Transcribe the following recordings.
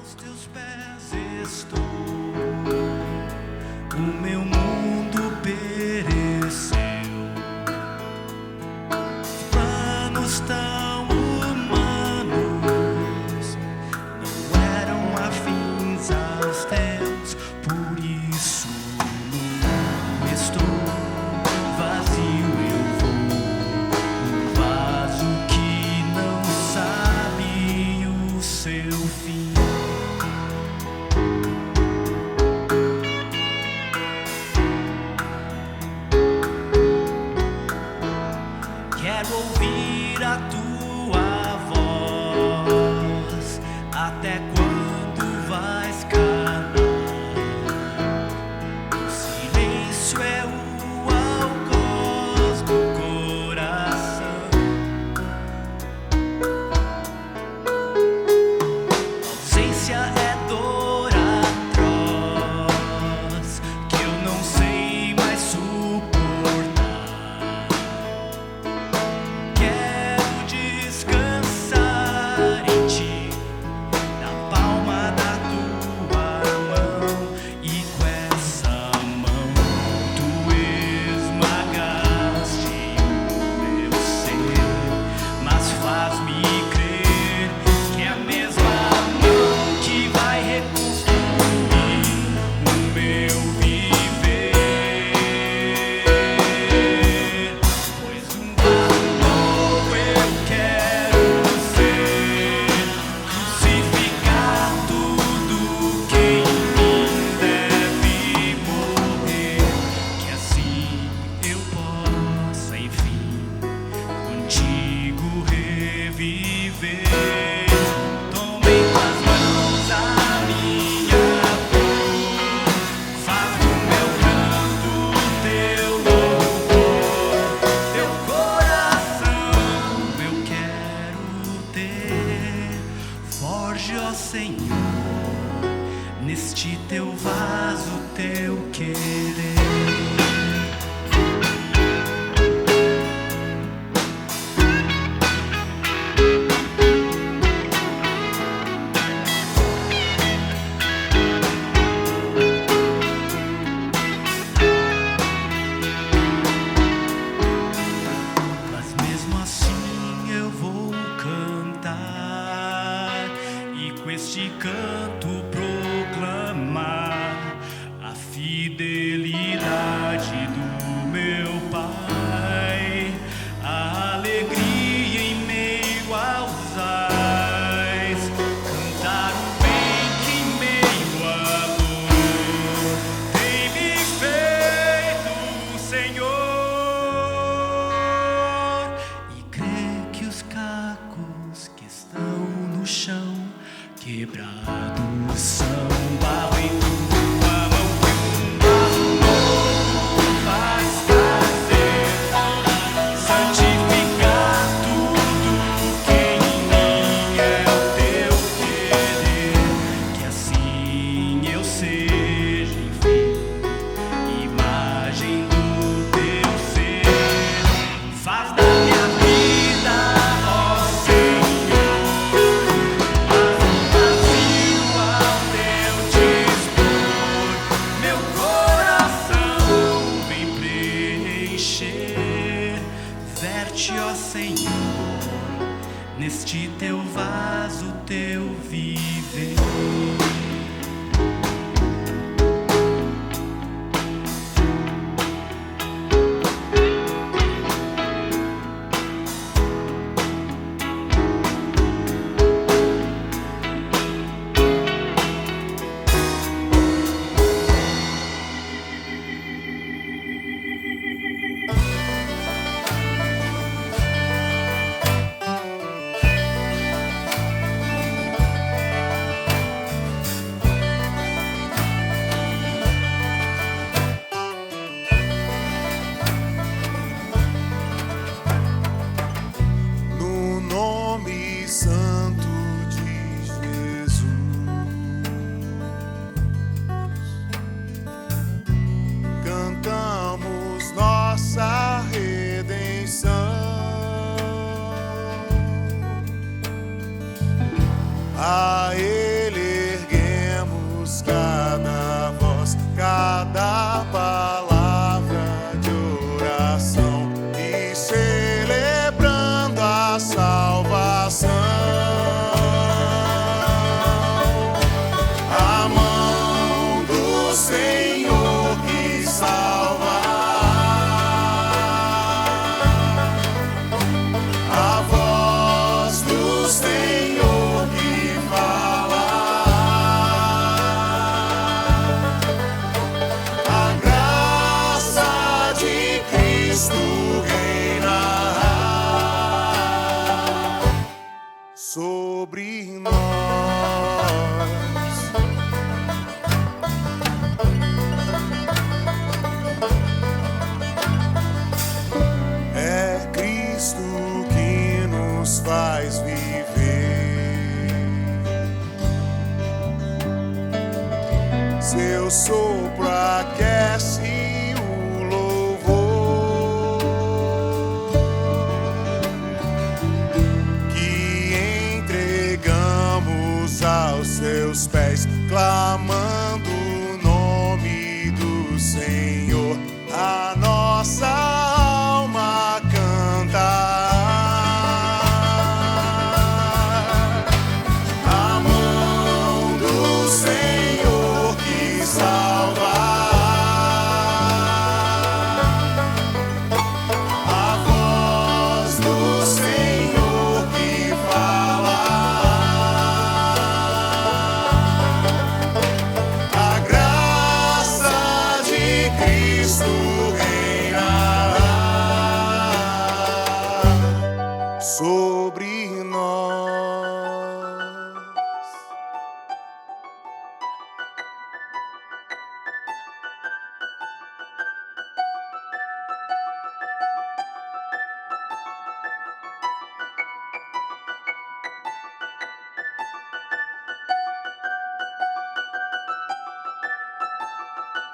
Aos teus pés estou, o meu mundo pereceu. Planos tão humanos não eram afins aos teus, por isso nu estou, vazio eu vou, um vaso que não sabe o seu fim. Quero ouvir a tua voz, até quando vais calar? O silêncio é o algoz do coração. A ausência é dor atroz que eu não sei mais suportar. Quero descansar em ti, na palma da tua mão, e com essa mão tu esmagaste o meu ser, mas faz-me crer que é a mesma mão que vai reconstruir o meu viver. Pois um vaso novo eu quero ser, crucificar tudo que em mim deve morrer, que assim eu possa, enfim, contigo reviver. Toma em tuas mãos a minha dor, faz do meu canto teu louvor, teu coração eu quero ter. Forge, ó Senhor, neste teu vaso teu querer. Mas mesmo assim eu vou cantar, e com este canto proclamar a fidelidade do meu Pai, a alegria em meio aos ais, cantar o bem que em meio à dor tem me feito, Senhor, e crer que os cacos que estão no chão quebrados são barro em tua mão, que um vaso novo vais trazer, santificar tudo que em mim é o teu querer, que assim eu seja, enfim, imagem do teu ser. Faz da minha vida, ó Senhor, mas um vazio ao teu dispor. Meu coração vem preencher. Verte, ó Senhor, neste teu vaso teu viver. No nome santo de Jesus, cantamos nossa redenção. A Ele sobre nós. É Cristo que nos faz viver. Seu sopro aquece o louvor que entregamos aos seus pés, clamando o nome do Senhor. A nossa alma canta. A mão do Senhor que salva, a voz do Senhor que fala, a graça de Cristo reina sobre nós.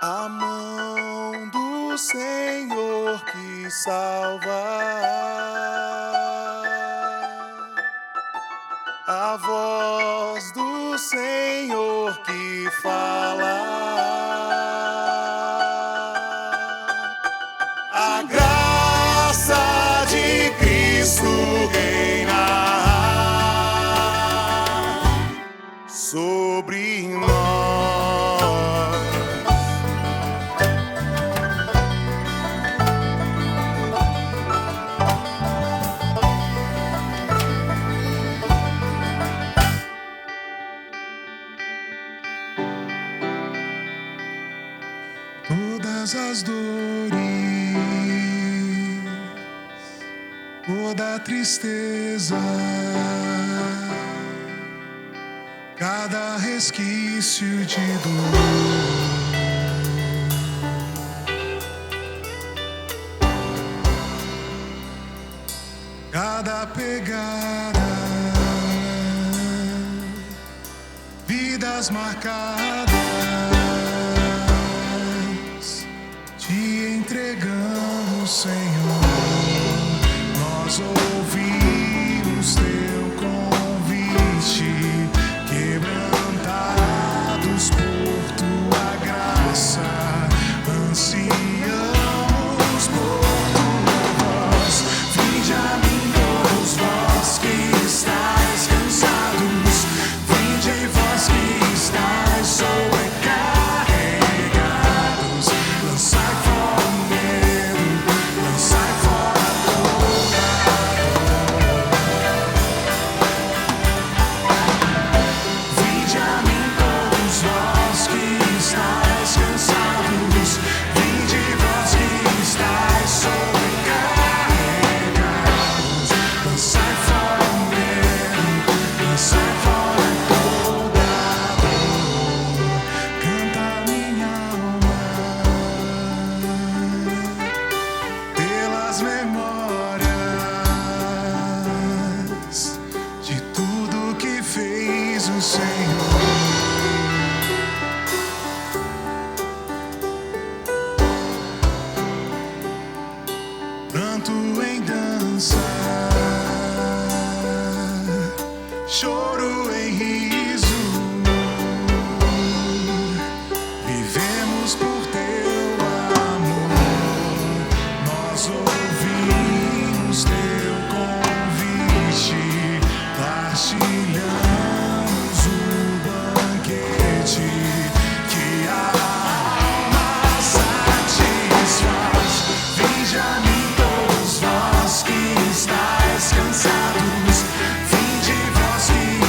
A mão do Senhor que salva, a voz do Senhor que fala, a graça de Cristo reina sobre nós. Todas as dores, toda a tristeza, cada resquício de dor, cada pegada, vidas marcadas, te entregamos, Senhor. Nós ouvimos teu convite, quebrantados por tua graça, ansiamos por tua voz. Vinde a mim todos vós que estáis cansados, vinde vós que estáis sobrecarregados, lançai fora o medo, lançai fora toda dor. Vinde a mim todos vós que estáis cansados, vinde vós que estáis sobrecarregados, lançai fora o medo, lançai fora toda dor. Canta minha alma pelas memórias de tudo que fez o Senhor. Pranto em dança, choro em riso, vivemos por teu amor. Nós ouvimos teu convite, partilhamos o banquete que a alma satisfaz. Vinde a mim todos vós que estáis cansados, vinde vós que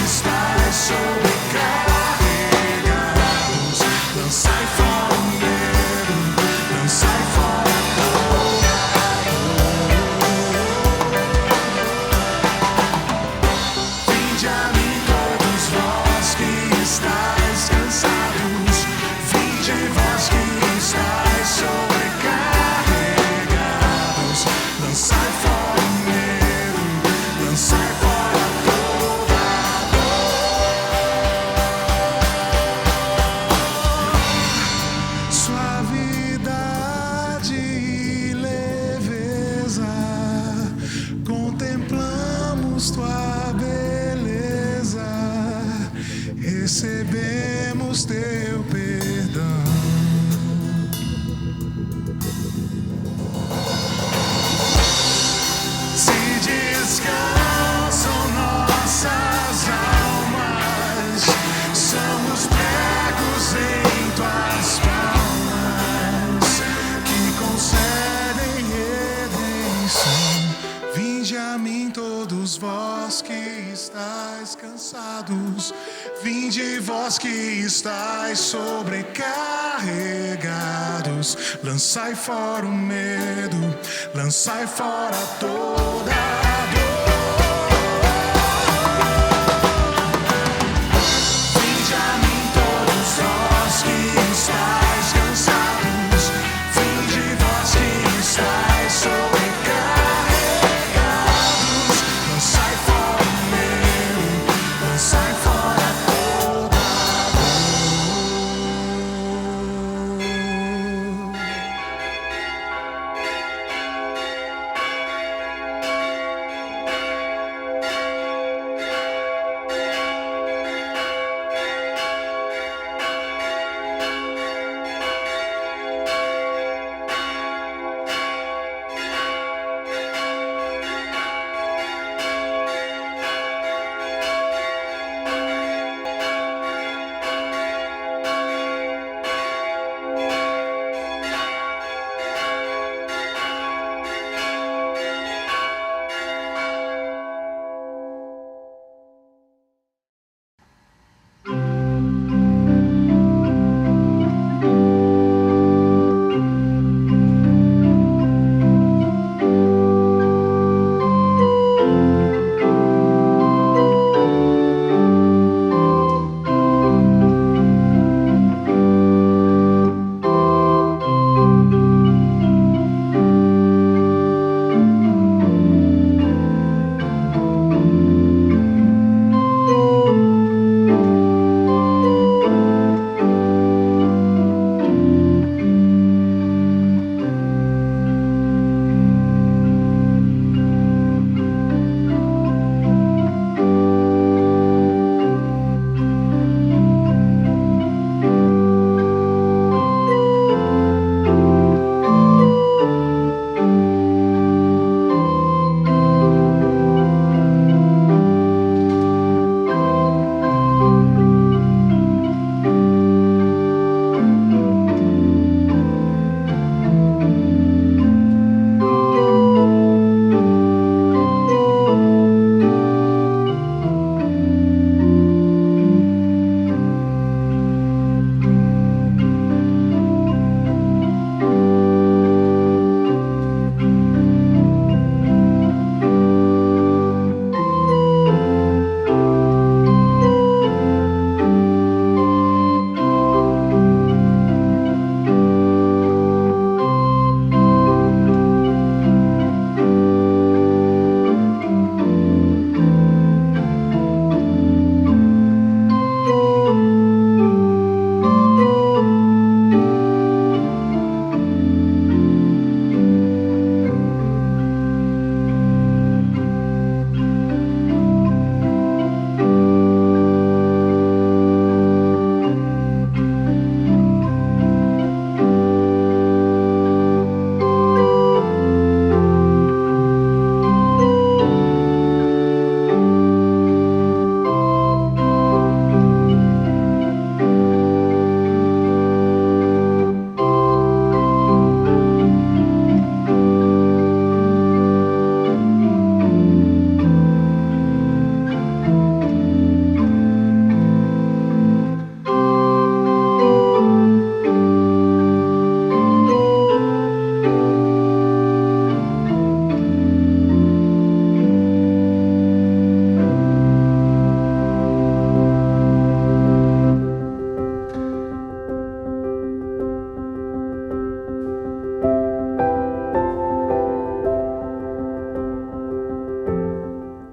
Contemplamos tua beleza, recebemos teu perdão. Se descansam nossas almas, somos pregos em tuas palmas, que concedem redenção. Vinde a mim todos vós que estáis cansados, vinde vós que estáis sobrecarregados, lançai fora o medo, lançai fora toda a dor. Vinde a mim todos vós que estáis cansados, vinde vós que estáis sobrecarregados, lançai fora o medo, lançai fora toda a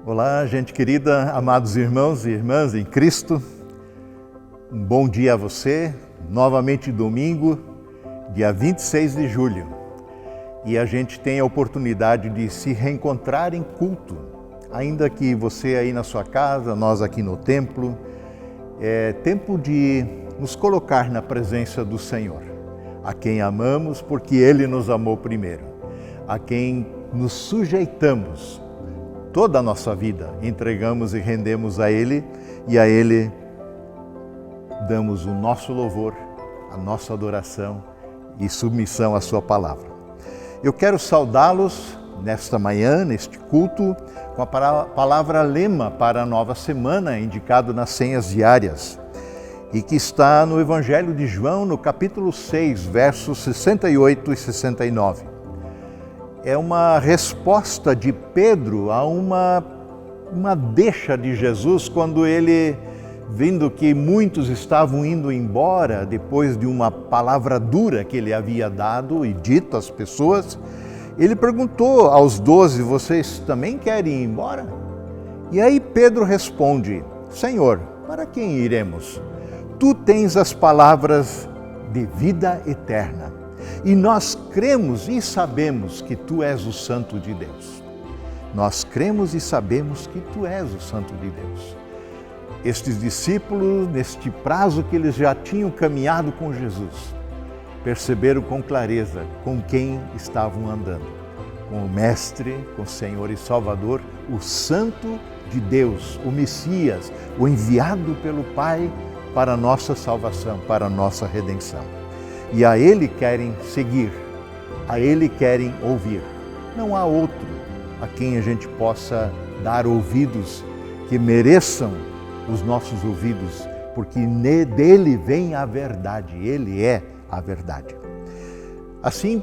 Olá, gente querida, amados irmãos e irmãs em Cristo. Um bom dia a você, novamente domingo, dia 26 de julho. E a gente tem a oportunidade de se reencontrar em culto, ainda que você aí na sua casa, nós aqui no templo, é tempo de nos colocar na presença do Senhor, a quem amamos porque Ele nos amou primeiro, a quem nos sujeitamos toda a nossa vida, entregamos e rendemos a Ele e a Ele damos o nosso louvor, a nossa adoração e submissão à Sua palavra. Eu quero saudá-los nesta manhã, neste culto, com a palavra lema para a nova semana, indicado nas senhas diárias, e que está no Evangelho de João, no capítulo 6, versos 68 e 69. É uma resposta de Pedro a uma deixa de Jesus, quando ele, vendo que muitos estavam indo embora, depois de uma palavra dura que ele havia dado e dito às pessoas, ele perguntou aos 12, vocês também querem ir embora? E aí Pedro responde, Senhor, para quem iremos? Tu tens as palavras de vida eterna, e nós cremos e sabemos que Tu és o Santo de Deus. Nós cremos e sabemos que Tu és o Santo de Deus. Estes discípulos, neste prazo que eles já tinham caminhado com Jesus, perceberam com clareza com quem estavam andando. Com o Mestre, com o Senhor e Salvador, o Santo de Deus, o Messias, o enviado pelo Pai para a nossa salvação, para a nossa redenção. E a Ele querem seguir, a Ele querem ouvir. Não há outro a quem a gente possa dar ouvidos que mereçam os nossos ouvidos, porque dele vem a verdade, Ele é a verdade. Assim,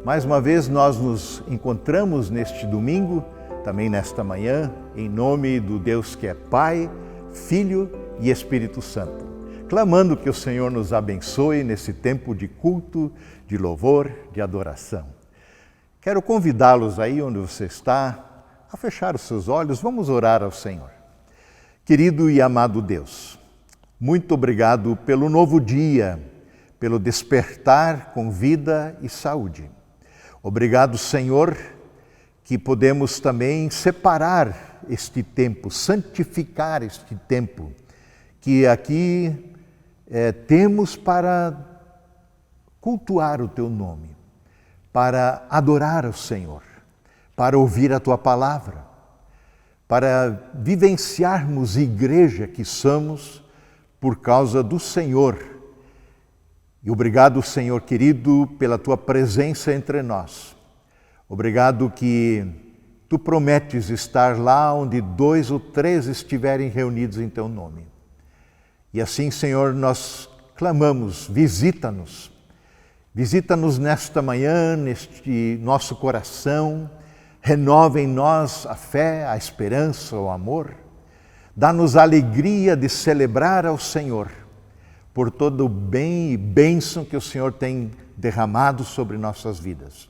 mais uma vez nós nos encontramos neste domingo, também nesta manhã, em nome do Deus que é Pai, Filho e Espírito Santo, clamando que o Senhor nos abençoe nesse tempo de culto, de louvor, de adoração. Quero convidá-los aí onde você está, a fechar os seus olhos, vamos orar ao Senhor. Querido e amado Deus, muito obrigado pelo novo dia, pelo despertar com vida e saúde. Obrigado, Senhor, que podemos também separar este tempo, santificar este tempo, que aqui temos para cultuar o Teu nome, para adorar o Senhor, para ouvir a Tua palavra, para vivenciarmos igreja que somos por causa do Senhor. E obrigado, Senhor querido, pela Tua presença entre nós. Obrigado que Tu prometes estar lá onde 2 ou 3 estiverem reunidos em Teu nome. E assim, Senhor, nós clamamos, visita-nos. Visita-nos nesta manhã, neste nosso coração, renova em nós a fé, a esperança, o amor. Dá-nos a alegria de celebrar ao Senhor por todo o bem e bênção que o Senhor tem derramado sobre nossas vidas.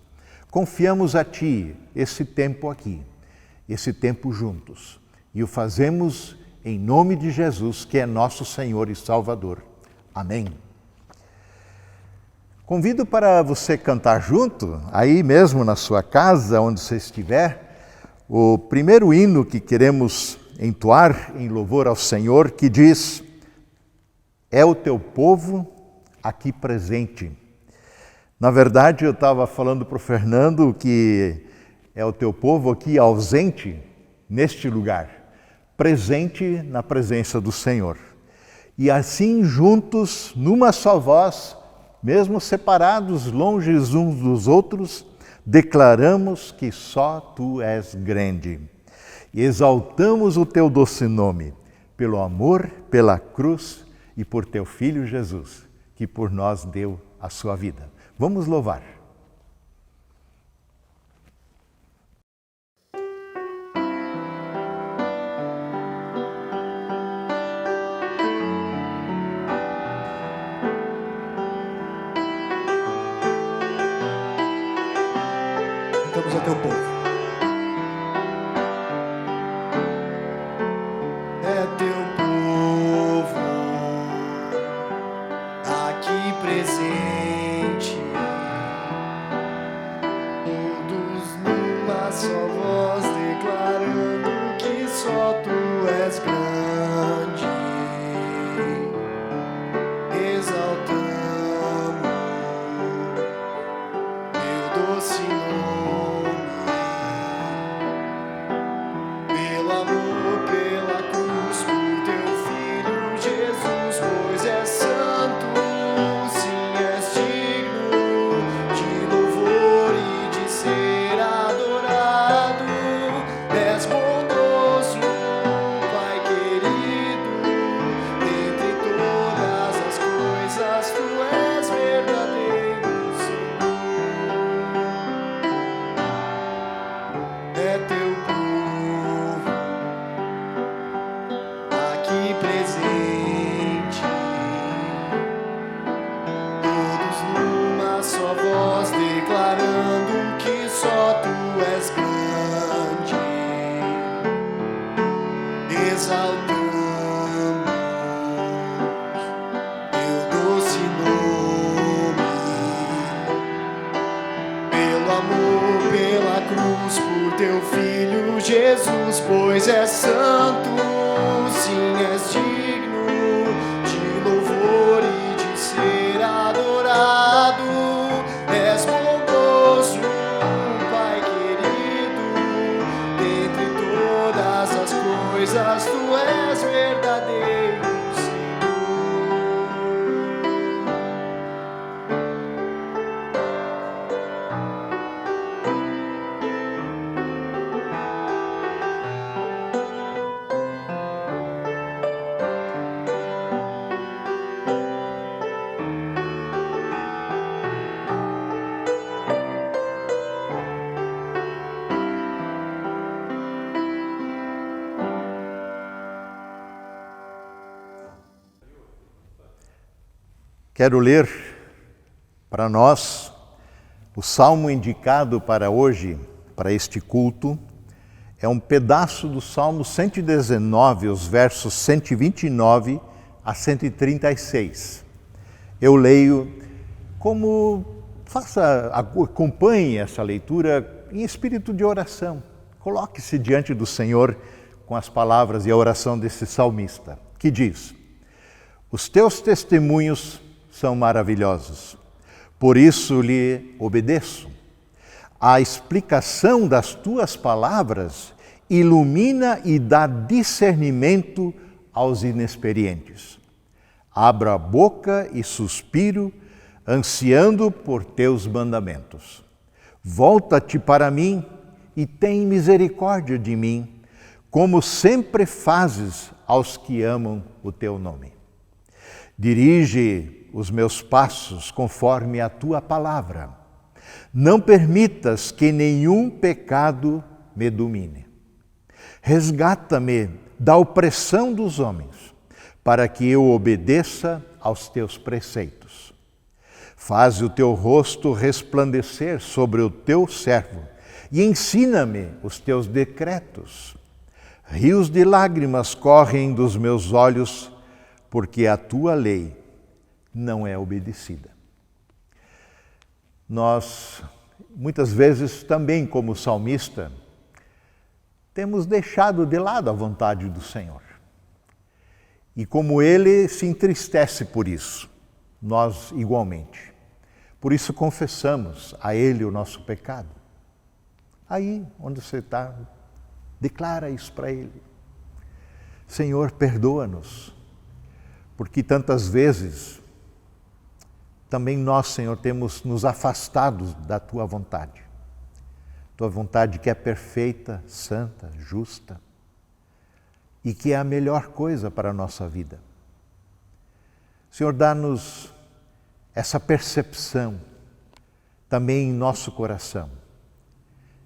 Confiamos a Ti esse tempo aqui, esse tempo juntos, e o fazemos em nome de Jesus, que é nosso Senhor e Salvador. Amém. Convido para você cantar junto, aí mesmo na sua casa, onde você estiver, o primeiro hino que queremos entoar em louvor ao Senhor, que diz: é o teu povo aqui presente. Na verdade, eu estava falando para o Fernando que é o teu povo aqui ausente neste lugar, presente na presença do Senhor. E assim juntos, numa só voz, mesmo separados, longe uns dos outros, declaramos que só Tu és grande. E exaltamos o Teu doce nome, pelo amor, pela cruz e por Teu Filho Jesus, que por nós deu a sua vida. Vamos louvar. Cantamos a Teu povo. É Teu povo aqui presente, todos numa só voz declarando só tu és grande. Exaltamos teu doce nome, pelo amor, pela cruz, por teu Filho Jesus, pois és santo, sim, és digno de louvor e de ser adorado. És bondoso, Pai querido, dentre todas as coisas tu és verdadeiro, Senhor. É teu povo aqui presente, todos numa só voz declarando que só tu és grande. Exaltamos teu doce nome, pelo amor, pela cruz, por teu Filho Jesus, pois és santo, sim, és digno de louvor e de ser adorado. És bondoso, Pai querido, dentre todas as coisas tu és verdadeiro, Senhor. Quero ler para nós o salmo indicado para hoje, para este culto. É um pedaço do Salmo 119, os versos 129 a 136. Eu leio acompanhe essa leitura em espírito de oração. Coloque-se diante do Senhor com as palavras e a oração desse salmista, que diz: os teus testemunhos são maravilhosos, por isso lhe obedeço. A explicação das tuas palavras ilumina e dá discernimento aos inexperientes. Abro a boca e suspiro, ansiando por teus mandamentos. Volta-te para mim e tem misericórdia de mim, como sempre fazes aos que amam o teu nome. Dirige os meus passos conforme a tua palavra. Não permitas que nenhum pecado me domine. Resgata-me da opressão dos homens, para que eu obedeça aos teus preceitos. Faze o teu rosto resplandecer sobre o teu servo e ensina-me os teus decretos. Rios de lágrimas correm dos meus olhos, porque a tua lei não é obedecida. Nós, muitas vezes, também como salmista, temos deixado de lado a vontade do Senhor. E como ele se entristece por isso, nós igualmente. Por isso confessamos a ele o nosso pecado. Aí onde você está, declara isso para ele. Senhor, perdoa-nos, porque tantas vezes também nós, Senhor, temos nos afastado da Tua vontade. Tua vontade que é perfeita, santa, justa e que é a melhor coisa para a nossa vida. Senhor, dá-nos essa percepção também em nosso coração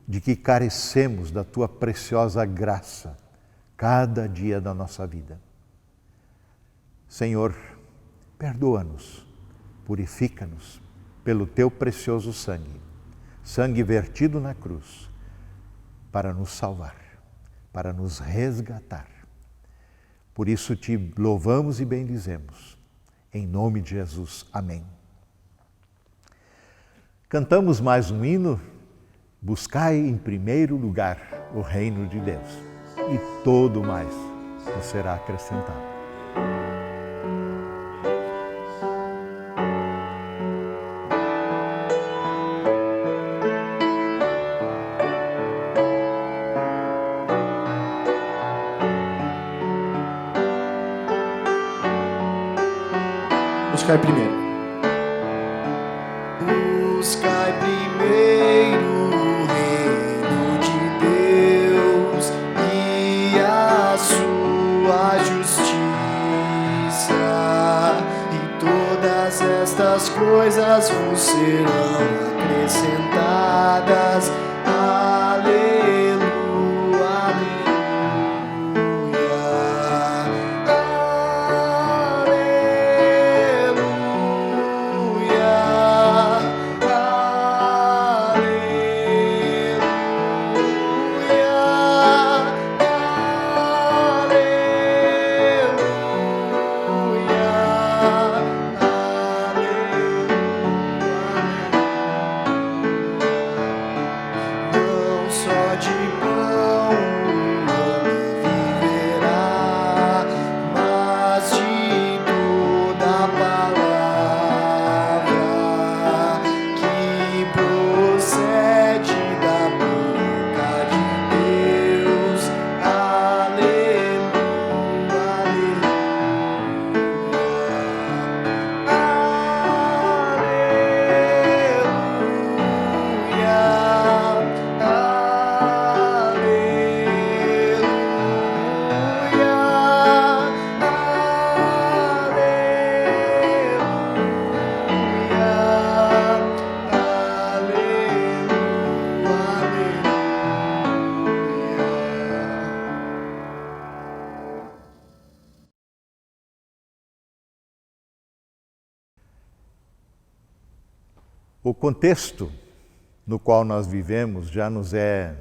de que carecemos da Tua preciosa graça cada dia da nossa vida. Senhor, perdoa-nos. Purifica-nos pelo teu precioso sangue, sangue vertido na cruz, para nos salvar, para nos resgatar. Por isso te louvamos e bendizemos. Em nome de Jesus. Amém. Cantamos mais um hino. Buscai em primeiro lugar o reino de Deus. e todo mais nos será acrescentado. Buscai primeiro. Buscai primeiro o reino de Deus e a sua justiça, e todas estas coisas vos serão acrescentadas. Aleluia, O contexto no qual nós vivemos já nos é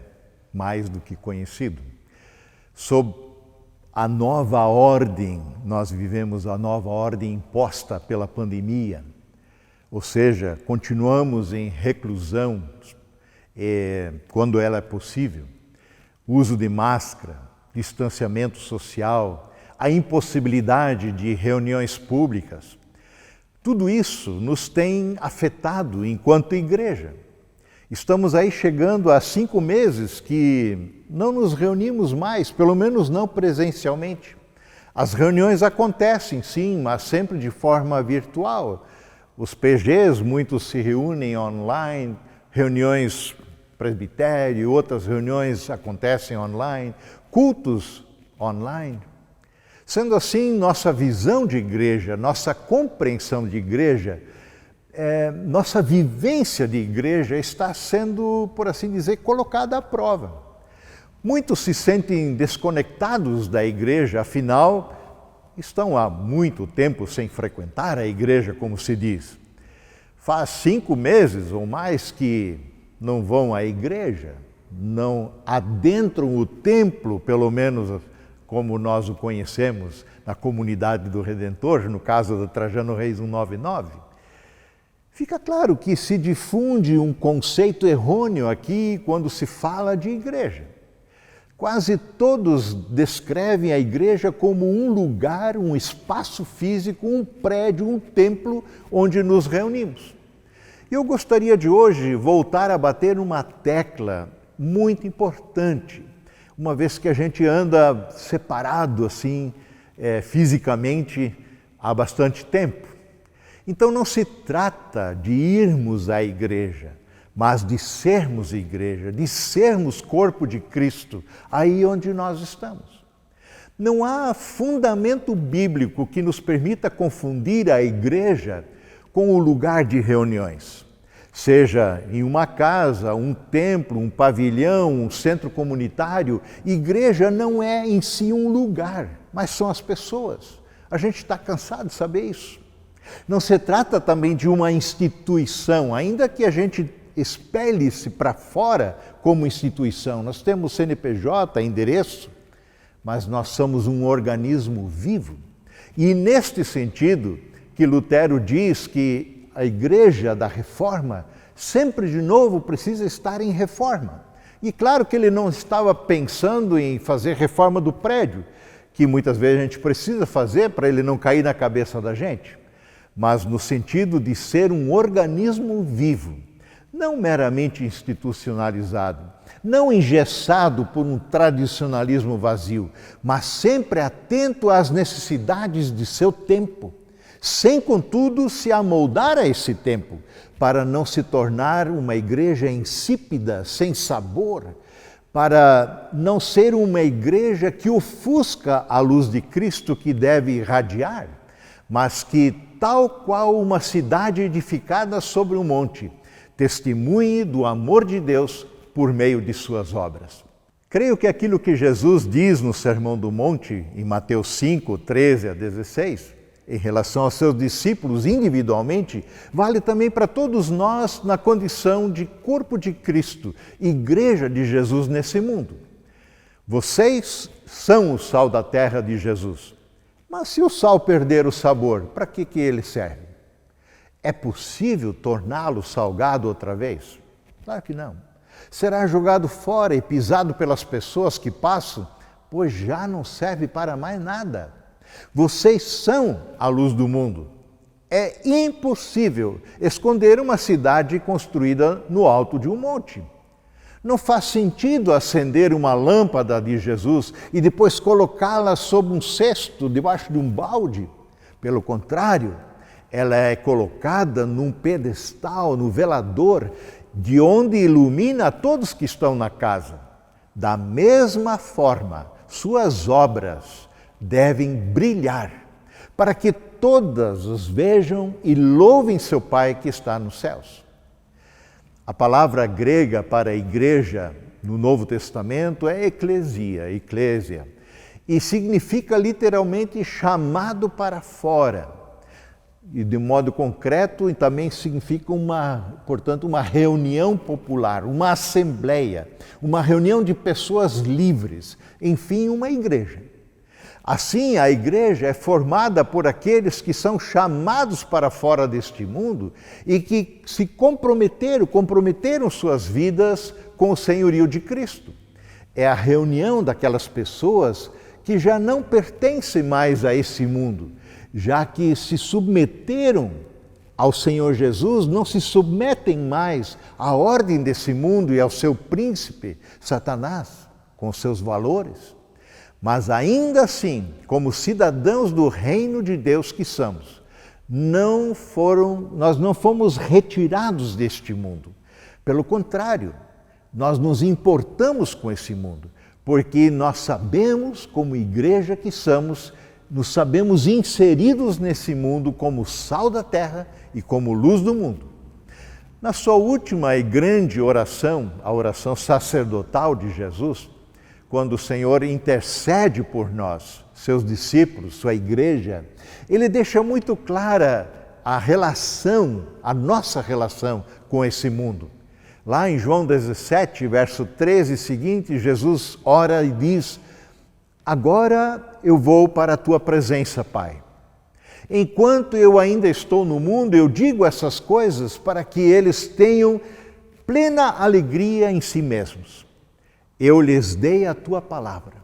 mais do que conhecido. Sob a nova ordem, nós vivemos a nova ordem imposta pela pandemia, ou seja, continuamos em reclusão quando ela é possível, uso de máscara, distanciamento social, a impossibilidade de reuniões públicas. Tudo isso nos tem afetado enquanto igreja. Estamos aí chegando a 5 meses que não nos reunimos mais, pelo menos não presencialmente. As reuniões acontecem, sim, mas sempre de forma virtual. Os PGs, muitos se reúnem online, reuniões presbitério, outras reuniões acontecem online, cultos online. Sendo assim, nossa visão de igreja, nossa compreensão de igreja, nossa vivência de igreja está sendo, por assim dizer, colocada à prova. Muitos se sentem desconectados da igreja, afinal, estão há muito tempo sem frequentar a igreja, como se diz. Faz 5 meses ou mais que não vão à igreja, não adentram o templo, pelo menos como nós o conhecemos na comunidade do Redentor, no caso da Trajano Reis 199. Fica claro que se difunde um conceito errôneo aqui quando se fala de igreja. Quase todos descrevem a igreja como um lugar, um espaço físico, um prédio, um templo onde nos reunimos. Eu gostaria de hoje voltar a bater numa tecla muito importante, uma vez que a gente anda separado assim, fisicamente há bastante tempo. Então não se trata de irmos à igreja, mas de sermos igreja, de sermos corpo de Cristo, aí onde nós estamos. Não há fundamento bíblico que nos permita confundir a igreja com o lugar de reuniões. Seja em uma casa, um templo, um pavilhão, um centro comunitário, igreja não é em si um lugar, mas são as pessoas. A gente está cansado de saber isso. Não se trata também de uma instituição, ainda que a gente espelhe-se para fora como instituição. Nós temos CNPJ, endereço, mas nós somos um organismo vivo. E neste sentido que Lutero diz que a igreja da reforma sempre de novo precisa estar em reforma. E claro que ele não estava pensando em fazer reforma do prédio, que muitas vezes a gente precisa fazer para ele não cair na cabeça da gente, mas no sentido de ser um organismo vivo, não meramente institucionalizado, não engessado por um tradicionalismo vazio, mas sempre atento às necessidades de seu tempo, sem, contudo, se amoldar a esse tempo, para não se tornar uma igreja insípida, sem sabor, para não ser uma igreja que ofusca a luz de Cristo que deve irradiar, mas que, tal qual uma cidade edificada sobre um monte, testemunhe do amor de Deus por meio de suas obras. Creio que aquilo que Jesus diz no Sermão do Monte, em Mateus 5, 13 a 16, em relação aos seus discípulos individualmente, vale também para todos nós na condição de corpo de Cristo, igreja de Jesus nesse mundo. Vocês são o sal da terra de Jesus. Mas se o sal perder o sabor, para que ele serve? É possível torná-lo salgado outra vez? Claro que não. Será jogado fora e pisado pelas pessoas que passam, pois já não serve para mais nada. Vocês são a luz do mundo. É impossível esconder uma cidade construída no alto de um monte. Não faz sentido acender uma lâmpada de Jesus e depois colocá-la sob um cesto, debaixo de um balde. Pelo contrário, ela é colocada num pedestal, no velador, de onde ilumina a todos que estão na casa. Da mesma forma, suas obras devem brilhar, para que todas os vejam e louvem seu Pai que está nos céus. A palavra grega para igreja no Novo Testamento é eclésia, e significa literalmente chamado para fora. E de modo concreto também significa portanto, uma reunião popular, uma assembleia, uma reunião de pessoas livres, enfim, uma igreja. Assim, a igreja é formada por aqueles que são chamados para fora deste mundo e que se comprometeram suas vidas com o senhorio de Cristo. É a reunião daquelas pessoas que já não pertencem mais a esse mundo, já que se submeteram ao Senhor Jesus, não se submetem mais à ordem desse mundo e ao seu príncipe, Satanás, com seus valores. Mas ainda assim, como cidadãos do reino de Deus que somos, nós não fomos retirados deste mundo. Pelo contrário, nós nos importamos com esse mundo, porque nós sabemos, como igreja que somos, nos sabemos inseridos nesse mundo como sal da terra e como luz do mundo. Na sua última e grande oração, a oração sacerdotal de Jesus, quando o Senhor intercede por nós, seus discípulos, sua igreja, ele deixa muito clara a nossa relação com esse mundo. Lá em João 17, verso 13 seguinte, Jesus ora e diz: agora eu vou para a tua presença, Pai. Enquanto eu ainda estou no mundo, eu digo essas coisas para que eles tenham plena alegria em si mesmos. Eu lhes dei a tua palavra,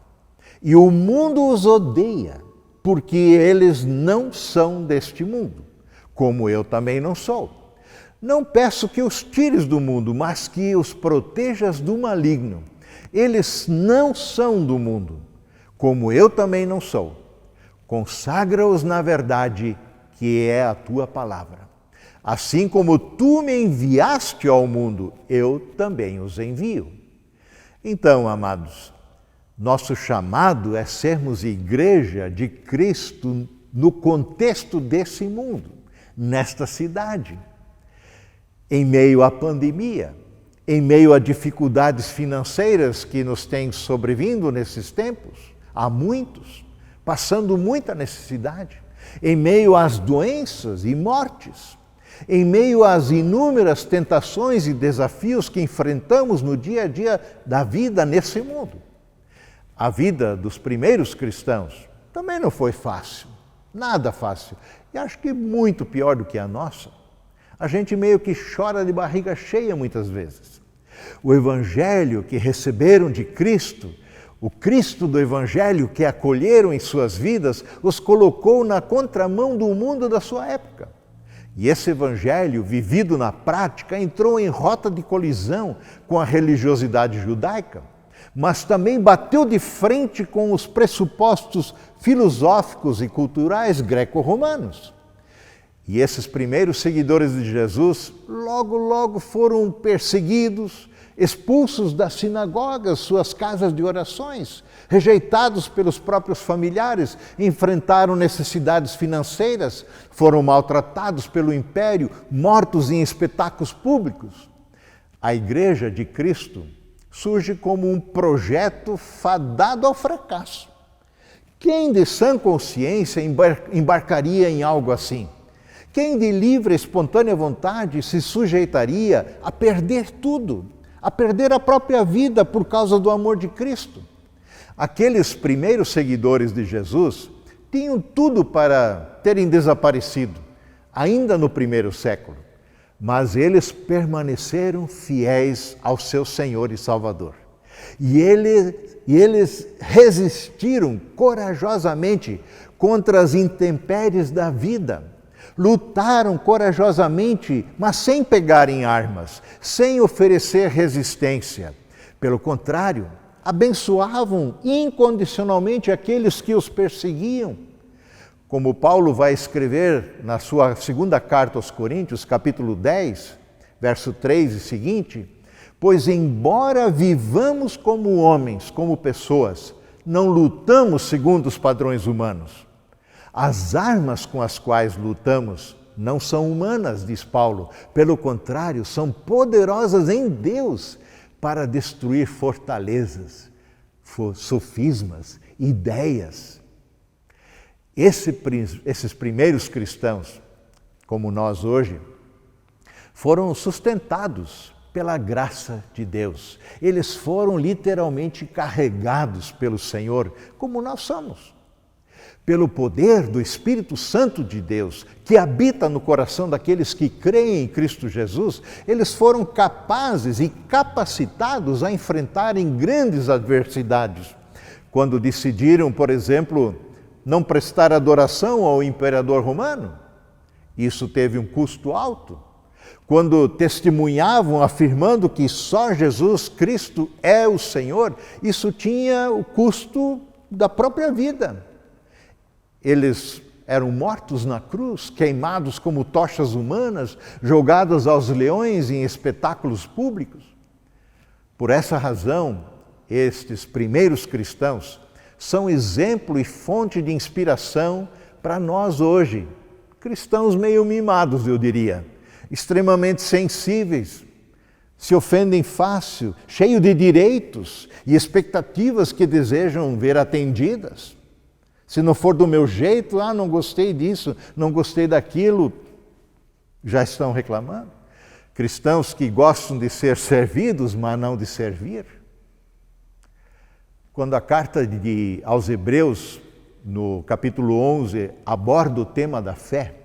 e o mundo os odeia, porque eles não são deste mundo, como eu também não sou. Não peço que os tires do mundo, mas que os protejas do maligno. Eles não são do mundo, como eu também não sou. Consagra-os na verdade, que é a tua palavra. Assim como tu me enviaste ao mundo, eu também os envio. Então, amados, nosso chamado é sermos igreja de Cristo no contexto desse mundo, nesta cidade. Em meio à pandemia, em meio a dificuldades financeiras que nos têm sobrevindo nesses tempos, há muitos, passando muita necessidade, em meio às doenças e mortes, em meio às inúmeras tentações e desafios que enfrentamos no dia a dia da vida nesse mundo. A vida dos primeiros cristãos também não foi fácil, nada fácil, e acho que muito pior do que a nossa. A gente meio que chora de barriga cheia muitas vezes. O Evangelho que receberam de Cristo, o Cristo do Evangelho que acolheram em suas vidas, os colocou na contramão do mundo da sua época. E esse Evangelho, vivido na prática, entrou em rota de colisão com a religiosidade judaica, mas também bateu de frente com os pressupostos filosóficos e culturais greco-romanos. E esses primeiros seguidores de Jesus, logo foram perseguidos, expulsos das sinagogas, suas casas de orações, rejeitados pelos próprios familiares, enfrentaram necessidades financeiras, foram maltratados pelo império, mortos em espetáculos públicos. A Igreja de Cristo surge como um projeto fadado ao fracasso. Quem de sã consciência embarcaria em algo assim? Quem de livre e espontânea vontade se sujeitaria a perder tudo, a perder a própria vida por causa do amor de Cristo? Aqueles primeiros seguidores de Jesus tinham tudo para terem desaparecido, ainda no primeiro século, mas eles permaneceram fiéis ao seu Senhor e Salvador. E eles resistiram corajosamente contra as intempéries da vida. Lutaram corajosamente, mas sem pegar em armas, sem oferecer resistência. Pelo contrário, abençoavam incondicionalmente aqueles que os perseguiam. Como Paulo vai escrever na sua segunda carta aos Coríntios, capítulo 10, verso 3 e seguinte: pois embora vivamos como homens, como pessoas, não lutamos segundo os padrões humanos. As armas com as quais lutamos não são humanas, diz Paulo. Pelo contrário, são poderosas em Deus para destruir fortalezas, sofismas, ideias. Esses primeiros cristãos, como nós hoje, foram sustentados pela graça de Deus. Eles foram literalmente carregados pelo Senhor, como nós somos. Pelo poder do Espírito Santo de Deus, que habita no coração daqueles que creem em Cristo Jesus, eles foram capazes e capacitados a enfrentarem grandes adversidades. Quando decidiram, por exemplo, não prestar adoração ao imperador romano, isso teve um custo alto. Quando testemunhavam afirmando que só Jesus Cristo é o Senhor, isso tinha o custo da própria vida. Eles eram mortos na cruz, queimados como tochas humanas, jogados aos leões em espetáculos públicos. Por essa razão, estes primeiros cristãos são exemplo e fonte de inspiração para nós hoje, cristãos meio mimados, eu diria, extremamente sensíveis, se ofendem fácil, cheios de direitos e expectativas que desejam ver atendidas. Se não for do meu jeito, não gostei disso, não gostei daquilo, já estão reclamando. Cristãos que gostam de ser servidos, mas não de servir. Quando a carta aos Hebreus, no capítulo 11, aborda o tema da fé,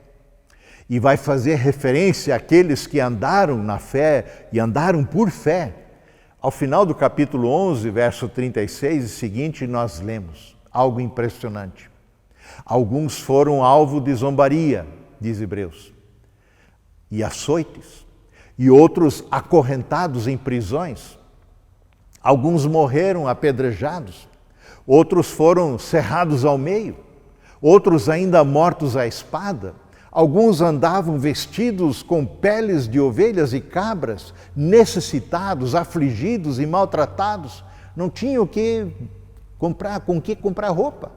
e vai fazer referência àqueles que andaram na fé e andaram por fé, ao final do capítulo 11, verso 36 e seguinte, nós lemos algo impressionante. Alguns foram alvo de zombaria, diz Hebreus, e açoites, e outros acorrentados em prisões. Alguns morreram apedrejados, outros foram cerrados ao meio, outros ainda mortos à espada. Alguns andavam vestidos com peles de ovelhas e cabras, necessitados, afligidos e maltratados, não tinham com que comprar roupa.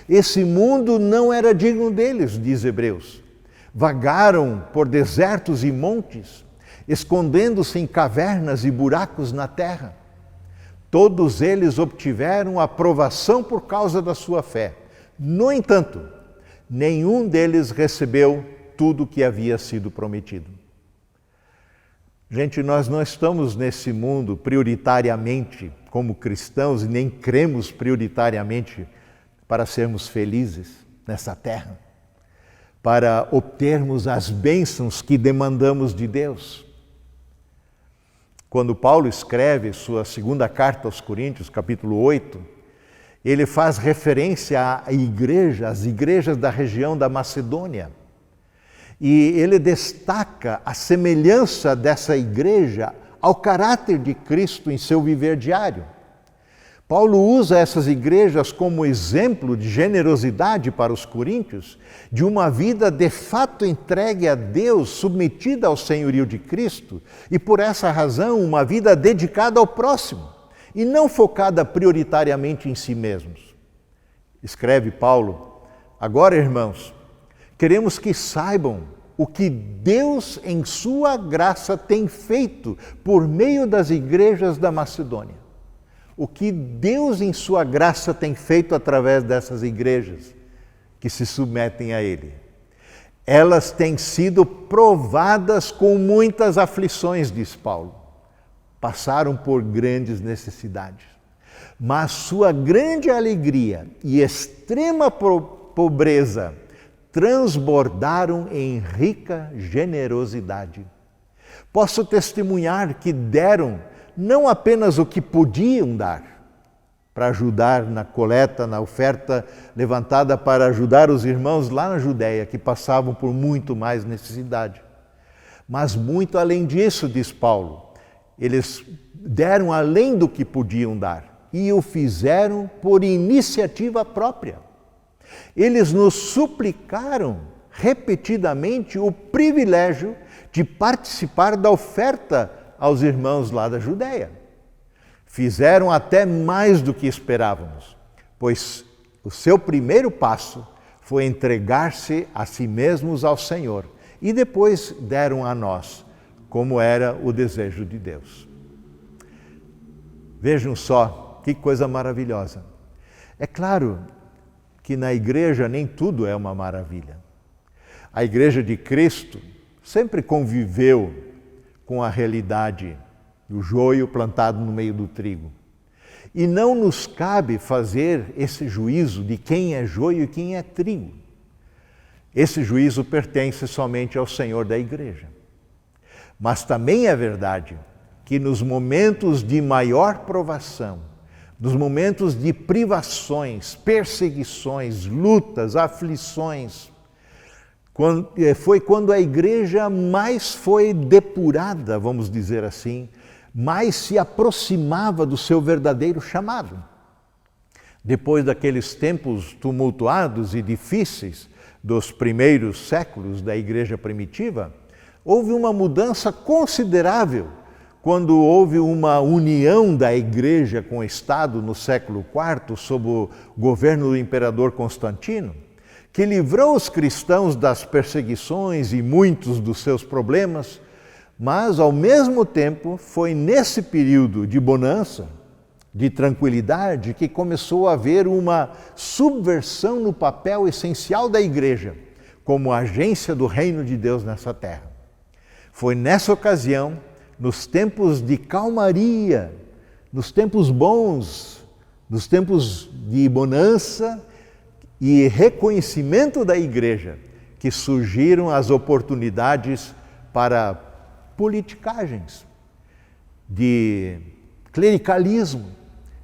Esse mundo não era digno deles, diz Hebreus. Vagaram por desertos e montes, escondendo-se em cavernas e buracos na terra. Todos eles obtiveram aprovação por causa da sua fé. No entanto, nenhum deles recebeu tudo o que havia sido prometido. Gente, nós não estamos nesse mundo prioritariamente como cristãos e nem cremos prioritariamente para sermos felizes nessa terra, para obtermos as bênçãos que demandamos de Deus. Quando Paulo escreve sua segunda carta aos Coríntios, capítulo 8, ele faz referência à igreja, às igrejas da região da Macedônia. E ele destaca a semelhança dessa igreja ao caráter de Cristo em seu viver diário. Paulo usa essas igrejas como exemplo de generosidade para os coríntios, de uma vida de fato entregue a Deus, submetida ao senhorio de Cristo, e por essa razão uma vida dedicada ao próximo, e não focada prioritariamente em si mesmos. Escreve Paulo: agora, irmãos, queremos que saibam o que Deus, em sua graça, tem feito por meio das igrejas da Macedônia. O que Deus, em sua graça, tem feito através dessas igrejas que se submetem a Ele. Elas têm sido provadas com muitas aflições, diz Paulo. Passaram por grandes necessidades. Mas sua grande alegria e extrema pobreza transbordaram em rica generosidade. Posso testemunhar que deram não apenas o que podiam dar, para ajudar na coleta, na oferta levantada para ajudar os irmãos lá na Judéia, que passavam por muito mais necessidade. Mas muito além disso, diz Paulo, eles deram além do que podiam dar e o fizeram por iniciativa própria. Eles nos suplicaram repetidamente o privilégio de participar da oferta aos irmãos lá da Judéia. Fizeram até mais do que esperávamos, pois o seu primeiro passo foi entregar-se a si mesmos ao Senhor e depois deram a nós, como era o desejo de Deus. Vejam só que coisa maravilhosa. É claro que na igreja nem tudo é uma maravilha. A igreja de Cristo sempre conviveu com a realidade do joio plantado no meio do trigo. E não nos cabe fazer esse juízo de quem é joio e quem é trigo. Esse juízo pertence somente ao Senhor da igreja. Mas também é verdade que nos momentos de maior provação, nos momentos de privações, perseguições, lutas, aflições, foi quando a igreja mais foi depurada, vamos dizer assim, mais se aproximava do seu verdadeiro chamado. Depois daqueles tempos tumultuados e difíceis dos primeiros séculos da igreja primitiva, houve uma mudança considerável quando houve uma união da igreja com o Estado no século IV, sob o governo do imperador Constantino, que livrou os cristãos das perseguições e muitos dos seus problemas, mas, ao mesmo tempo, foi nesse período de bonança, de tranquilidade, que começou a haver uma subversão no papel essencial da igreja, como agência do reino de Deus nessa terra. Foi nessa ocasião, nos tempos de calmaria, nos tempos bons, nos tempos de bonança e reconhecimento da igreja, que surgiram as oportunidades para politicagens, de clericalismo,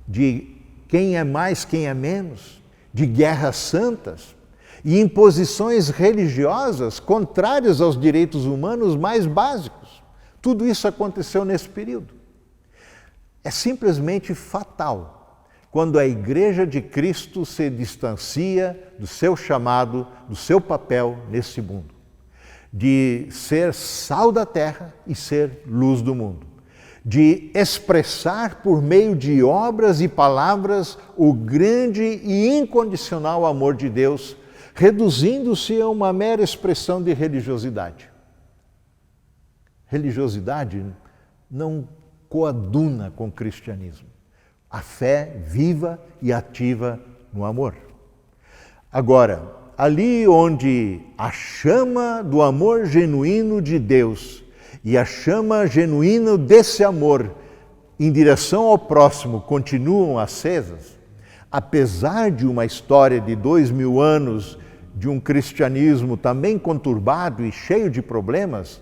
de quem é mais, quem é menos, de guerras santas e imposições religiosas contrárias aos direitos humanos mais básicos. Tudo isso aconteceu nesse período. É simplesmente fatal quando a Igreja de Cristo se distancia do seu chamado, do seu papel nesse mundo, de ser sal da terra e ser luz do mundo, de expressar por meio de obras e palavras o grande e incondicional amor de Deus, reduzindo-se a uma mera expressão de religiosidade. Religiosidade não coaduna com o cristianismo. A fé viva e ativa no amor. Agora, ali onde a chama do amor genuíno de Deus e a chama genuína desse amor em direção ao próximo continuam acesas, apesar de uma história de 2000 anos de um cristianismo também conturbado e cheio de problemas,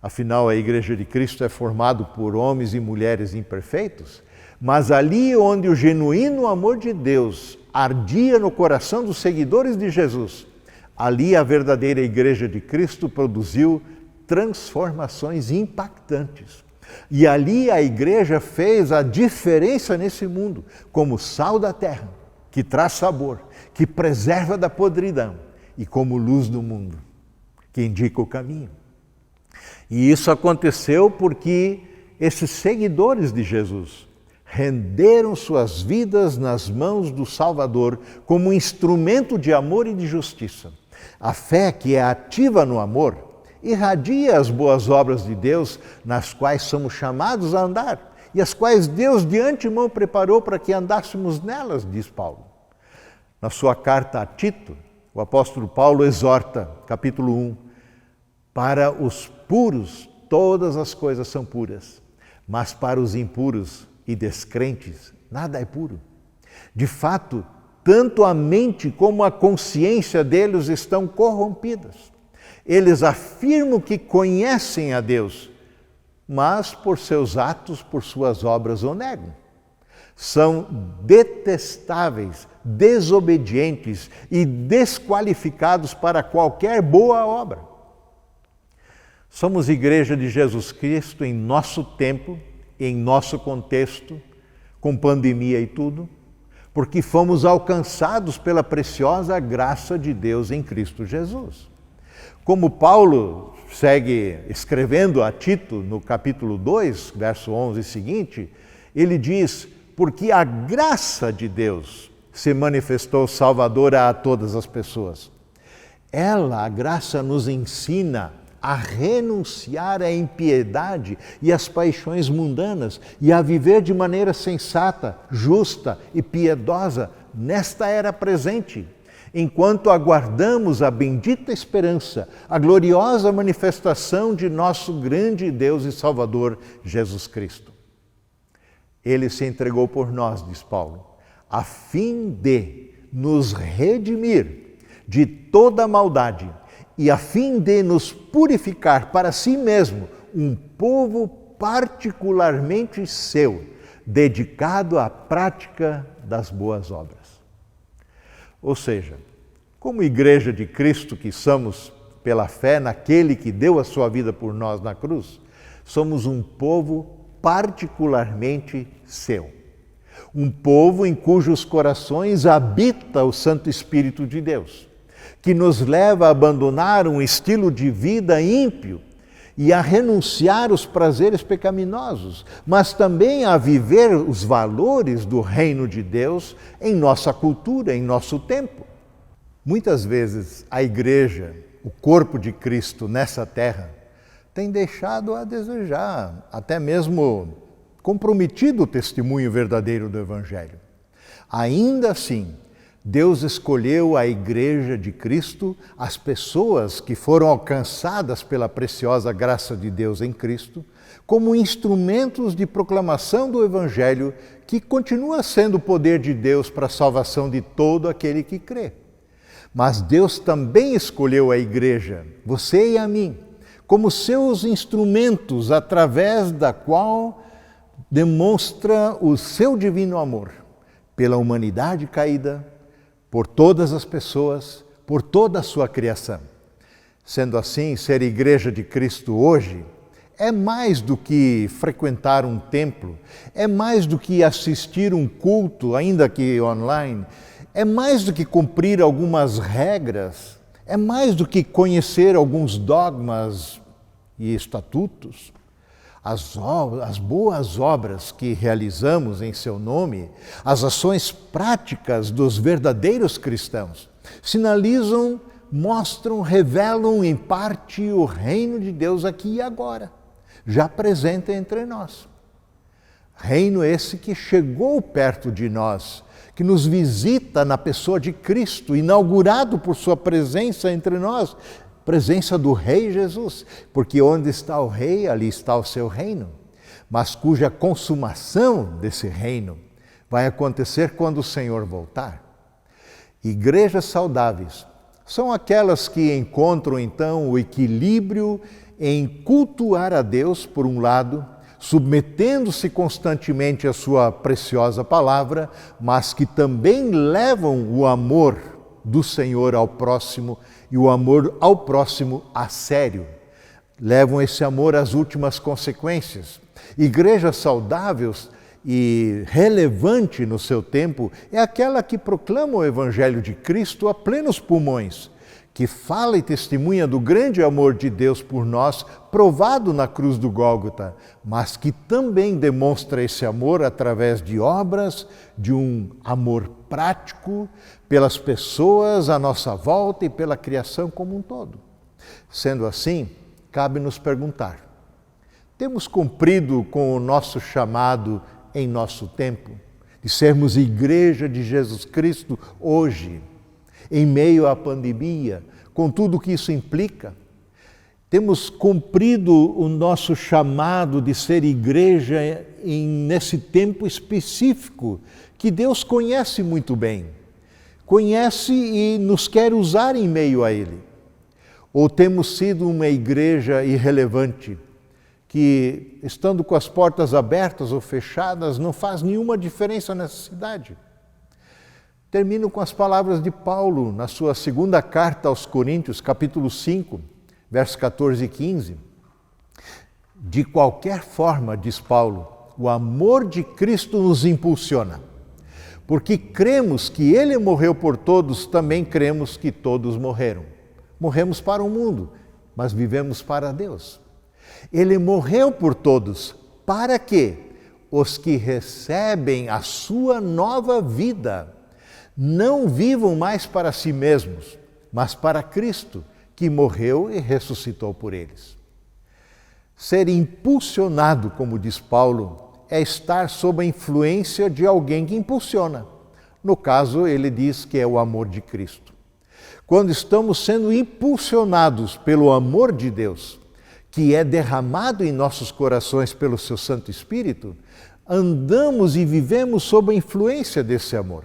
Afinal, a Igreja de Cristo é formada por homens e mulheres imperfeitos, mas ali onde o genuíno amor de Deus ardia no coração dos seguidores de Jesus, ali a verdadeira Igreja de Cristo produziu transformações impactantes. E ali a Igreja fez a diferença nesse mundo, como sal da terra, que traz sabor, que preserva da podridão, e como luz do mundo, que indica o caminho. E isso aconteceu porque esses seguidores de Jesus renderam suas vidas nas mãos do Salvador como instrumento de amor e de justiça. A fé que é ativa no amor irradia as boas obras de Deus nas quais somos chamados a andar e as quais Deus de antemão preparou para que andássemos nelas, diz Paulo. Na sua carta a Tito, o apóstolo Paulo exorta, capítulo 1, para os puros todas as coisas são puras, mas para os impuros e descrentes nada é puro. De fato, tanto a mente como a consciência deles estão corrompidas. Eles afirmam que conhecem a Deus, mas por seus atos, por suas obras o negam. São detestáveis, desobedientes e desqualificados para qualquer boa obra. Somos Igreja de Jesus Cristo em nosso tempo, em nosso contexto, com pandemia e tudo, porque fomos alcançados pela preciosa graça de Deus em Cristo Jesus. Como Paulo segue escrevendo a Tito no capítulo 2, verso 11 seguinte, ele diz: porque a graça de Deus se manifestou salvadora a todas as pessoas. Ela, a graça, nos ensina a renunciar à impiedade e às paixões mundanas e a viver de maneira sensata, justa e piedosa nesta era presente, enquanto aguardamos a bendita esperança, a gloriosa manifestação de nosso grande Deus e Salvador, Jesus Cristo. Ele se entregou por nós, diz Paulo, a fim de nos redimir de toda maldade e a fim de nos purificar para si mesmo um povo particularmente seu, dedicado à prática das boas obras. Ou seja, como Igreja de Cristo que somos pela fé naquele que deu a sua vida por nós na cruz, somos um povo particularmente seu. Um povo em cujos corações habita o Santo Espírito de Deus, que nos leva a abandonar um estilo de vida ímpio e a renunciar os prazeres pecaminosos, mas também a viver os valores do reino de Deus em nossa cultura, em nosso tempo. Muitas vezes a Igreja, o corpo de Cristo nessa terra, tem deixado a desejar, até mesmo comprometido o testemunho verdadeiro do Evangelho. Ainda assim, Deus escolheu a Igreja de Cristo, as pessoas que foram alcançadas pela preciosa graça de Deus em Cristo, como instrumentos de proclamação do Evangelho, que continua sendo o poder de Deus para a salvação de todo aquele que crê. Mas Deus também escolheu a Igreja, você e a mim, como seus instrumentos através da qual demonstra o seu divino amor pela humanidade caída, por todas as pessoas, por toda a sua criação. Sendo assim, ser Igreja de Cristo hoje é mais do que frequentar um templo, é mais do que assistir um culto, ainda que online, é mais do que cumprir algumas regras, é mais do que conhecer alguns dogmas e estatutos. As boas obras que realizamos em seu nome, as ações práticas dos verdadeiros cristãos, sinalizam, mostram, revelam em parte o reino de Deus aqui e agora, já presente entre nós. Reino esse que chegou perto de nós, que nos visita na pessoa de Cristo, inaugurado por sua presença entre nós, presença do Rei Jesus, porque onde está o Rei, ali está o seu reino, mas cuja consumação desse reino vai acontecer quando o Senhor voltar. Igrejas saudáveis São aquelas que encontram então o equilíbrio em cultuar a Deus, por um lado, submetendo-se constantemente à sua preciosa palavra, mas que também levam o amor do Senhor ao próximo e o amor ao próximo a sério. Levam esse amor às últimas consequências. Igrejas saudáveis e relevante no seu tempo é aquela que proclama o Evangelho de Cristo a plenos pulmões, que fala e testemunha do grande amor de Deus por nós, provado na cruz do Gólgota, mas que também demonstra esse amor através de obras, de um amor prático pelas pessoas à nossa volta e pela criação como um todo. Sendo assim, cabe nos perguntar: temos cumprido com o nosso chamado em nosso tempo, de sermos igreja de Jesus Cristo hoje, em meio à pandemia, com tudo o que isso implica? Temos cumprido o nosso chamado de ser igreja nesse tempo específico, que Deus conhece muito bem, conhece e nos quer usar em meio a Ele? Ou temos sido uma igreja irrelevante, que, estando com as portas abertas ou fechadas, não faz nenhuma diferença nessa cidade? Termino com as palavras de Paulo, na sua segunda carta aos Coríntios, capítulo 5, versos 14 e 15. De qualquer forma, diz Paulo, o amor de Cristo nos impulsiona. Porque cremos que Ele morreu por todos, também cremos que todos morreram. Morremos para o mundo, mas vivemos para Deus. Ele morreu por todos, para que os que recebem a sua nova vida não vivam mais para si mesmos, mas para Cristo, que morreu e ressuscitou por eles. Ser impulsionado, como diz Paulo, é estar sob a influência de alguém que impulsiona. No caso, ele diz que é o amor de Cristo. Quando estamos sendo impulsionados pelo amor de Deus, que é derramado em nossos corações pelo seu Santo Espírito, andamos e vivemos sob a influência desse amor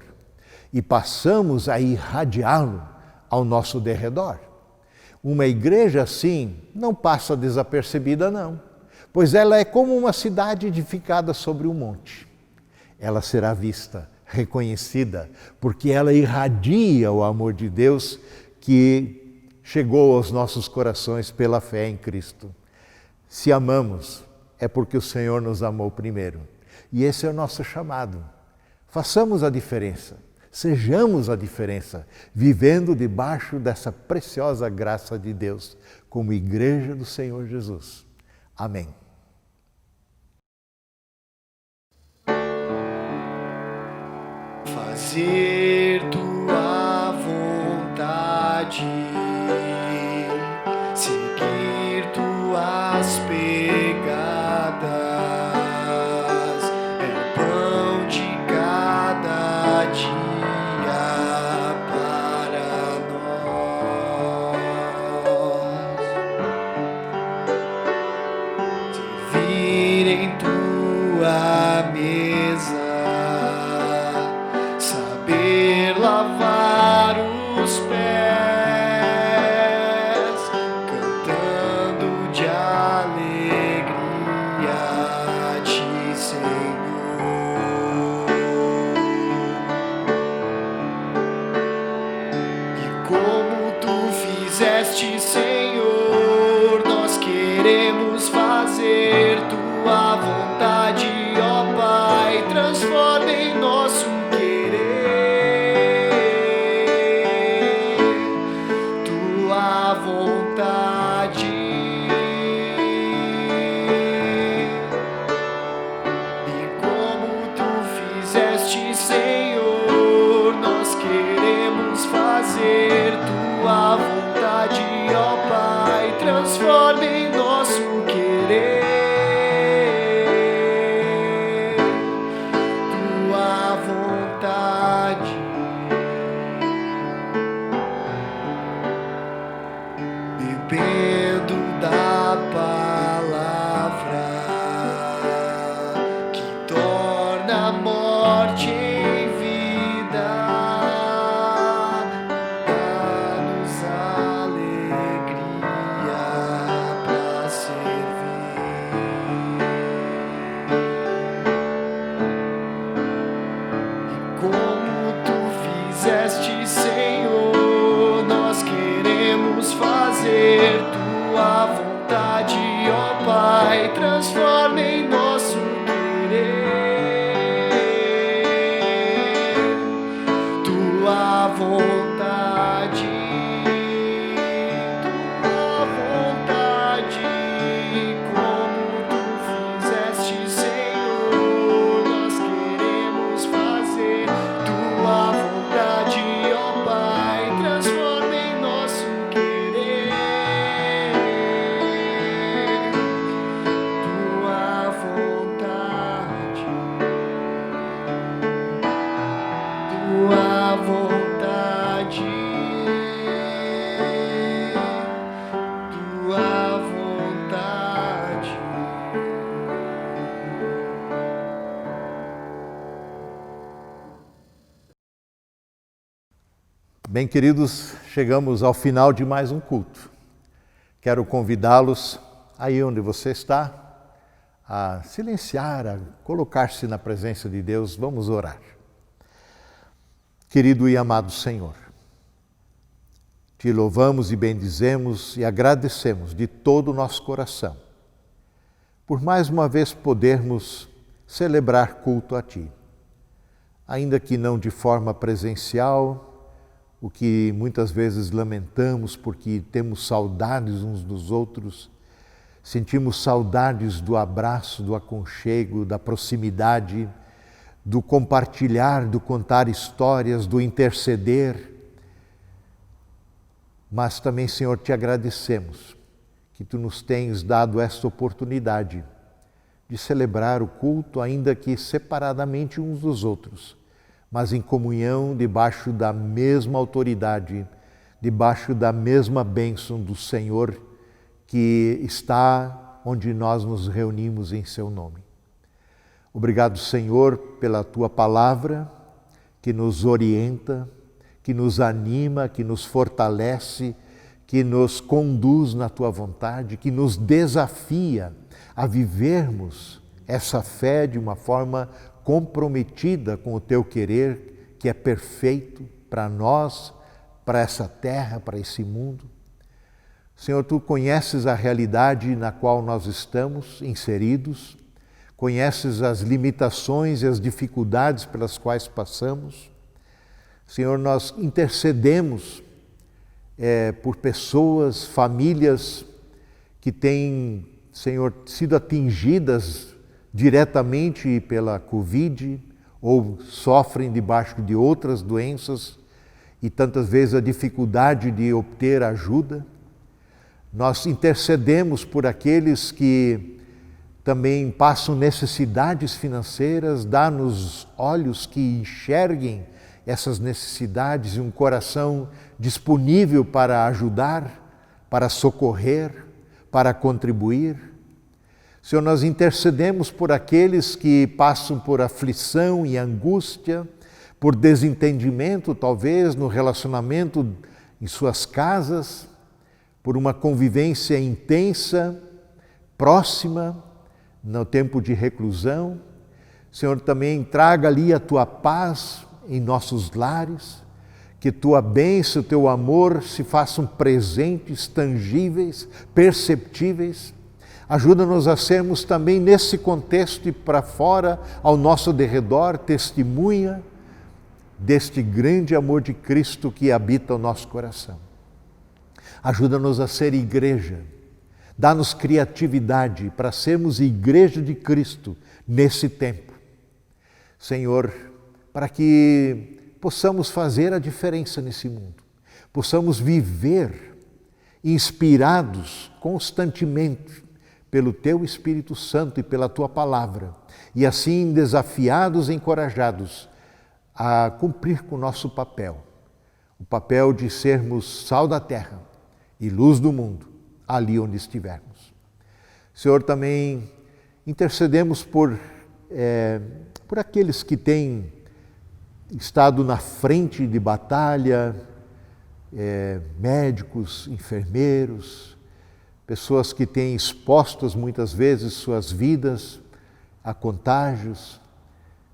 e passamos a irradiá-lo ao nosso derredor. Uma igreja assim não passa desapercebida, não, pois ela é como uma cidade edificada sobre um monte. Ela será vista, reconhecida, porque ela irradia o amor de Deus que chegou aos nossos corações pela fé em Cristo. Se amamos, é porque o Senhor nos amou primeiro. E esse é o nosso chamado. Façamos a diferença, sejamos a diferença, vivendo debaixo dessa preciosa graça de Deus, como igreja do Senhor Jesus. Amém. Fazer tua vontade, seguir tuas pegadas, é o pão de cada dia para nós. Servir em tua mesa, saber lavar os pés, cantando de alegria a ti, Senhor. E como tu fizeste, Senhor, nós queremos fazer tua vontade, ó Pai, transforma em nosso vontade. E como tu fizeste, Senhor, nós queremos fazer tua vontade, ó Pai. Bem, queridos, chegamos ao final de mais um culto. Quero convidá-los, aí onde você está, a silenciar, a colocar-se na presença de Deus. Vamos orar. Querido e amado Senhor, te louvamos e bendizemos e agradecemos de todo o nosso coração por mais uma vez podermos celebrar culto a Ti. Ainda que não de forma presencial, o que muitas vezes lamentamos porque temos saudades uns dos outros, sentimos saudades do abraço, do aconchego, da proximidade, do compartilhar, do contar histórias, do interceder. Mas também, Senhor, te agradecemos que Tu nos tens dado esta oportunidade de celebrar o culto, ainda que separadamente uns dos outros, mas em comunhão, debaixo da mesma autoridade, debaixo da mesma bênção do Senhor que está onde nós nos reunimos em Seu nome. Obrigado, Senhor, pela Tua palavra que nos orienta, que nos anima, que nos fortalece, que nos conduz na Tua vontade, que nos desafia a vivermos essa fé de uma forma comprometida com o Teu querer, que é perfeito para nós, para essa terra, para esse mundo. Senhor, Tu conheces a realidade na qual nós estamos inseridos, conheces as limitações e as dificuldades pelas quais passamos. Senhor, nós intercedemos por pessoas, famílias que têm, Senhor, sido atingidas diretamente pela Covid ou sofrem debaixo de outras doenças e tantas vezes a dificuldade de obter ajuda. Nós intercedemos por aqueles que também passam necessidades financeiras, dá-nos olhos que enxerguem essas necessidades e um coração disponível para ajudar, para socorrer, para contribuir. Senhor, nós intercedemos por aqueles que passam por aflição e angústia, por desentendimento, talvez, no relacionamento em suas casas, por uma convivência intensa, próxima, no tempo de reclusão. Senhor, também traga ali a Tua paz em nossos lares, que Tua bênção, Teu amor se façam presentes, tangíveis, perceptíveis. Ajuda-nos a sermos também nesse contexto e para fora, ao nosso derredor, testemunha deste grande amor de Cristo que habita o nosso coração. Ajuda-nos a ser igreja, dá-nos criatividade para sermos igreja de Cristo nesse tempo. Senhor, para que possamos fazer a diferença nesse mundo, possamos viver inspirados constantemente pelo Teu Espírito Santo e pela Tua palavra, e assim desafiados e encorajados a cumprir com o nosso papel, o papel de sermos sal da terra e luz do mundo, ali onde estivermos. Senhor, também intercedemos por aqueles que têm estado na frente de batalha, médicos, enfermeiros, pessoas que têm expostas muitas vezes suas vidas a contágios.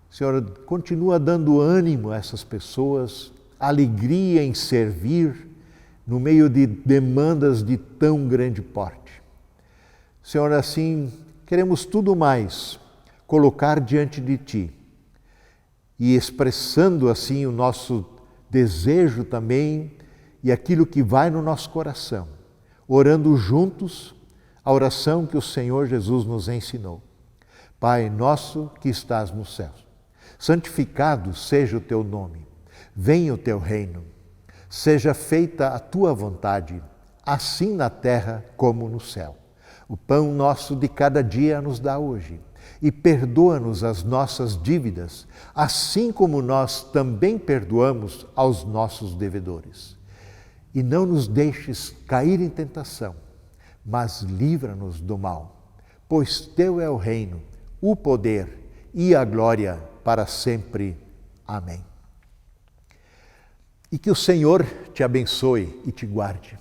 Senhor, continua dando ânimo a essas pessoas, alegria em servir no meio de demandas de tão grande porte. Senhor, assim, queremos tudo mais colocar diante de Ti e expressando assim o nosso desejo também e aquilo que vai no nosso coração, orando juntos a oração que o Senhor Jesus nos ensinou. Pai nosso que estás nos céus, santificado seja o Teu nome, venha o Teu reino, seja feita a Tua vontade, assim na terra como no céu. O pão nosso de cada dia nos dá hoje, e perdoa-nos as nossas dívidas, assim como nós também perdoamos aos nossos devedores. E não nos deixes cair em tentação, mas livra-nos do mal, pois Teu é o reino, o poder e a glória para sempre. Amém. E que o Senhor te abençoe e te guarde.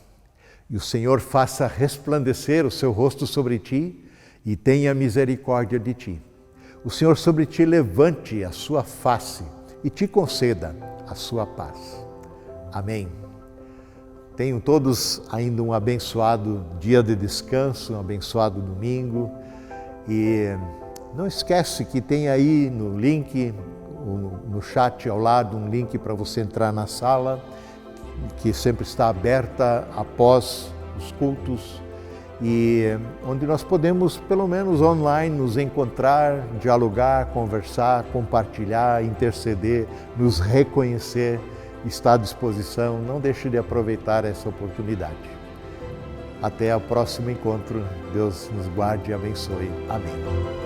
E o Senhor faça resplandecer o seu rosto sobre ti e tenha misericórdia de ti. O Senhor sobre ti levante a sua face e te conceda a sua paz. Amém. Tenham todos ainda um abençoado dia de descanso, um abençoado domingo. E não esquece que tem aí no link, no chat ao lado, um link para você entrar na sala, que sempre está aberta após os cultos, e onde nós podemos, pelo menos online, nos encontrar, dialogar, conversar, compartilhar, interceder, nos reconhecer. Está à disposição, não deixe de aproveitar essa oportunidade. Até o próximo encontro. Deus nos guarde e abençoe. Amém.